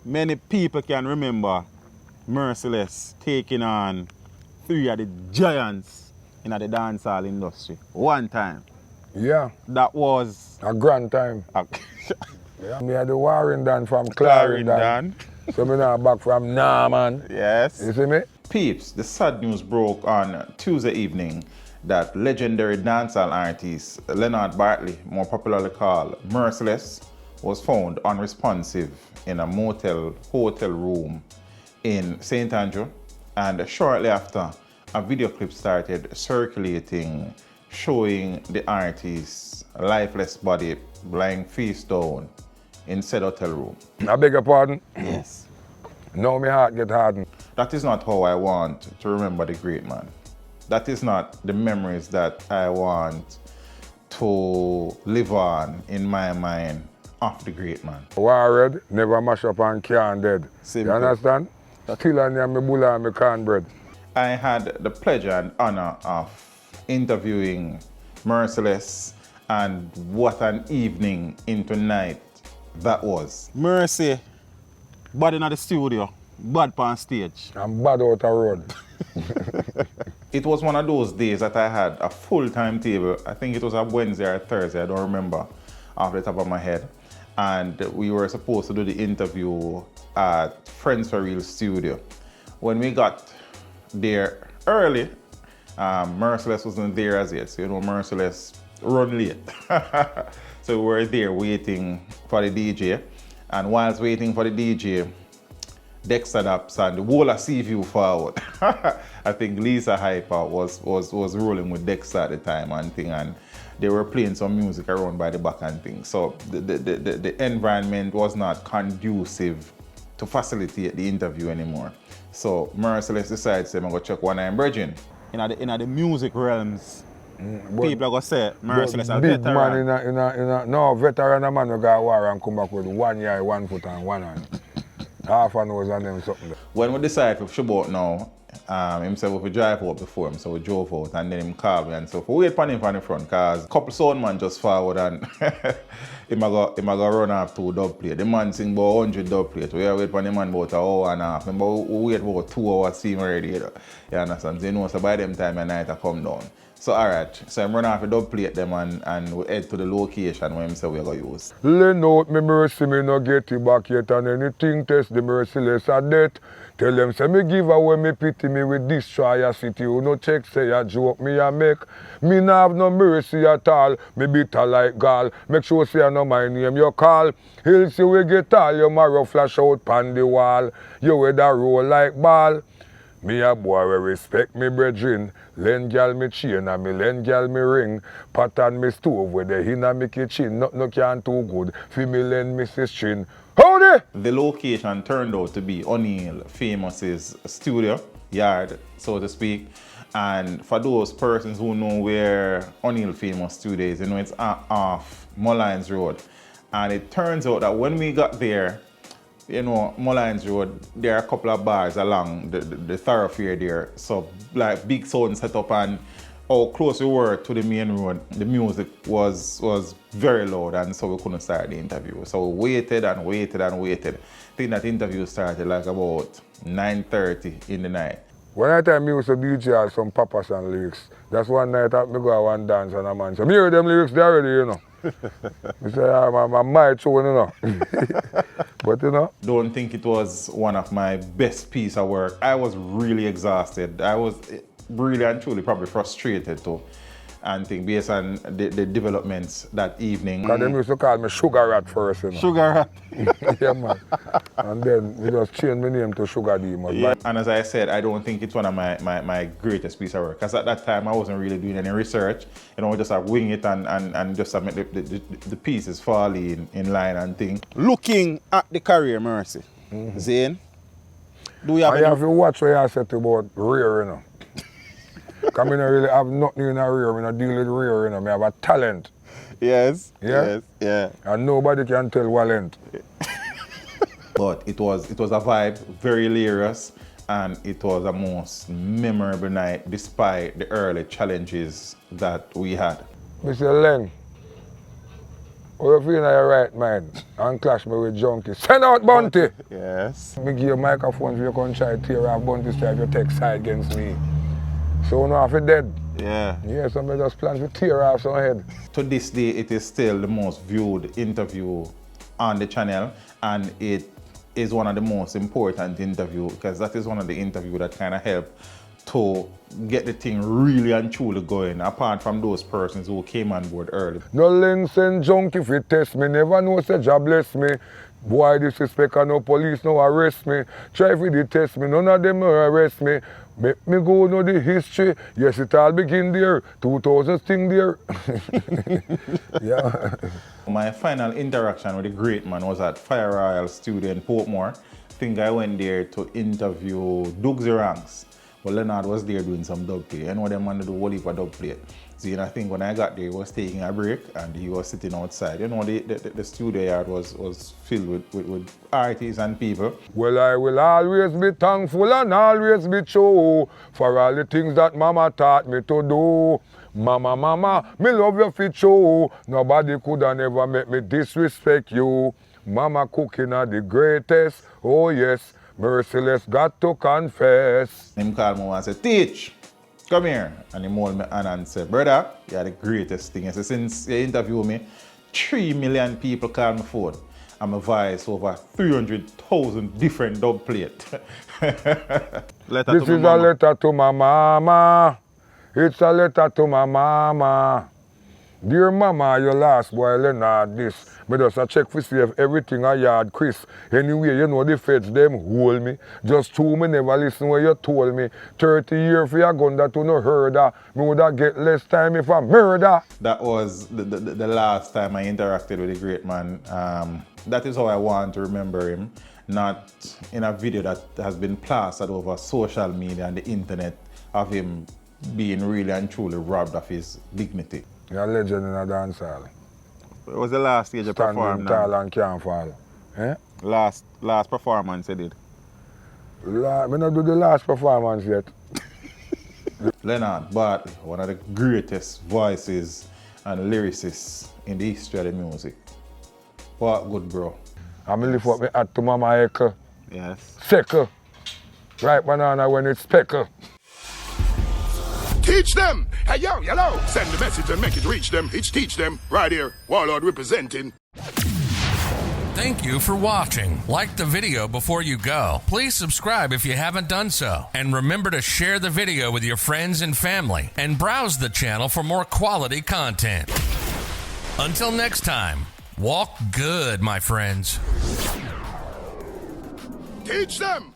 Many people can remember Merciless taking on 3 of the giants in the dancehall industry one time. Yeah. That was a grand time. Yeah. Me had the Warring Dan from Clarendon. So me now back from Norman. Yes. You see me? Peeps, the sad news broke on Tuesday evening that legendary dancehall artist Leonard Bartley, more popularly called Merciless, was found unresponsive in a hotel room in St. Andrew, and shortly after, a video clip started circulating showing the artist's lifeless body lying face down in said hotel room. I beg your pardon? Yes. Now my heart get hardened. That is not how I want to remember the great man. That is not the memories that I want to live on in my mind of the great man. Warred, never mash up and can dead. Simple. You understand? Still on me bulla and me cornbread. I had the pleasure and honor of interviewing Merciless, and what an evening into night that was. Mercy, bad in the studio, bad on stage. I'm bad out the road. It was one of those days that I had a full timetable. I think it was a Wednesday or a Thursday, I don't remember off the top of my head. And we were supposed to do the interview at Friends for Real studio. When we got there early, Merciless wasn't there as yet. So, Merciless run late. So we were there waiting for the DJ. And whilst waiting for the DJ, Dexter Daps and the whole of Seaview forward. I think Lisa Hyper was rolling with Dexter at the time and thing, and they were playing some music around by the back and things. So the environment was not conducive to facilitate the interview anymore. So Merciless decided to go check one I'm virgin. In the music realms, people are gonna say Merciless a big veteran. Man no veteran a man who got war and come back with 1 eye, 1 foot and 1 hand. Half a nose and them something. When we decided to show out now, himself we drive out before him, so we drove out and then him called me and so we wait for him from the front cause a couple sound man just forward and him a go run off 2 dub plate. The man sing about 100 dub plate. We wait for the man about an hour and a half. Remember we wait about 2 hours see him already. You understand? So you know, so by them time the night I come down. So alright, so I'm running off a dub plate them and we head to the location where him say we're going to use. Lend out me mercy, me no get it back yet, and anything test the merciless a death. Tell them say me give away me pity me with destroy a city. You no check say a joke me a make. Me no have no mercy at all. Me bitter like gall. Make sure say I know my name you call. He'll see we get all your marrow flash out pan the wall. You with a roll like ball. Me a boy we respect me brethren. Lend gal me chain and me lend gal me ring. Pattern me stove with the inna me kitchen. Not no can too good. Fi me lend me string. Howdy! The location turned out to be O'Neill Famous's studio, yard, so to speak. And for those persons who know where O'Neill Famous studio is, it's off Mullines Road. And it turns out that when we got there, Mullines Road, there are a couple of bars along the thoroughfare there. So like big sound set up, and how close we were to the main road, the music was very loud, and so we couldn't start the interview. So we waited and waited and waited. I think that interview started like about 9:30 in the night. One night I used to DJ some papas and lyrics. That's one night I go to one dance and a man say, me hear them lyrics there already, I say, I might show, But Don't think it was one of my best piece of work. I was really exhausted. I was really and truly probably frustrated too. And think based on the developments that evening. Because they used to call me Sugar Rat first, Sugar Rat? Yeah, man. And then we just changed my name to Sugar Demon. Yeah. And as I said, I don't think it's one of my greatest piece of work. Because at that time, I wasn't really doing any research. Just wing it and just make the pieces fall in line and thing. Looking at the career, Mercy, Zane, do we have I have to watch what you said about rear, Because I don't really have nothing in a rear. I don't deal with rear, I have a talent. Yes. Yeah? Yes. Yeah. And nobody can tell Walent. But it was a vibe, very hilarious, and it was a most memorable night despite the early challenges that we had. Mr. Len, Or if you're in your right mind and clash me with junkie, send out Bunty! Yes. Me give you a microphone if you can try to tear off Bunty style if you take side against me. So now if you're dead. Yeah. Yeah, so I just plan to tear off some head. To this day, it is still the most viewed interview on the channel, and it is one of the most important interviews because that is one of the interviews that kind of help to get the thing really and truly going, apart from those persons who came on board early. No links and junk if you test me, never know say job bless me. Boy disrespect and no police no arrest me. Try if you test me, none of them no arrest me. Make me go know the history. Yes, it all begin there. 2000 thing there. Yeah. My final interaction with the great man was at Fire Royal Studio in Portmore. I think I went there to interview Dougsy Ranks. But Leonard was there doing some dub play. I know them man to do whole heap of dub play. See, and I think when I got there, he was taking a break and he was sitting outside. You know, the studio yard was filled with artists and people. Well, I will always be thankful and always be true for all the things that Mama taught me to do. Mama, mama, me love you for true. Nobody could have never make me disrespect you. Mama cooking are the greatest. Oh yes, Merciless got to confess. Him called me and said, Teach, come here. And he molded me hand and said, brother, you're the greatest thing. He said, since you interview me, 3 million people call my phone. And my voice over 300,000 different dub plate. This is a letter to my mama. It's a letter to my mama. Dear mama, your last boy Leonard this. Me just a check for see if everything a yard Chris. Anyway, you know the feds them hold me. Just true me never listen what you told me. 30 years for your gun that you no heard that. Me woulda get less time if I murder. That was the last time I interacted with the great man. That is how I want to remember him. Not in a video that has been plastered over social media and the internet of him being really and truly robbed of his dignity. You're a legend in a dance hall. It was the last stage of performance. Standing tall and can't fall. Eh? Last performance I did. Me not do the last performance yet. Leonard Bartley, one of the greatest voices and lyricists in the history of the music. What good, bro. I'm lift up me hat to Mama Echo. Yes. Secker. Right banana when it's pecker. Teach them! Hey, yo, hello! Send the message and make it reach them. It's teach them. Right here, Warlord representing. Thank you for watching. Like the video before you go. Please subscribe if you haven't done so. And remember to share the video with your friends and family. And browse the channel for more quality content. Until next time, walk good, my friends. Teach them!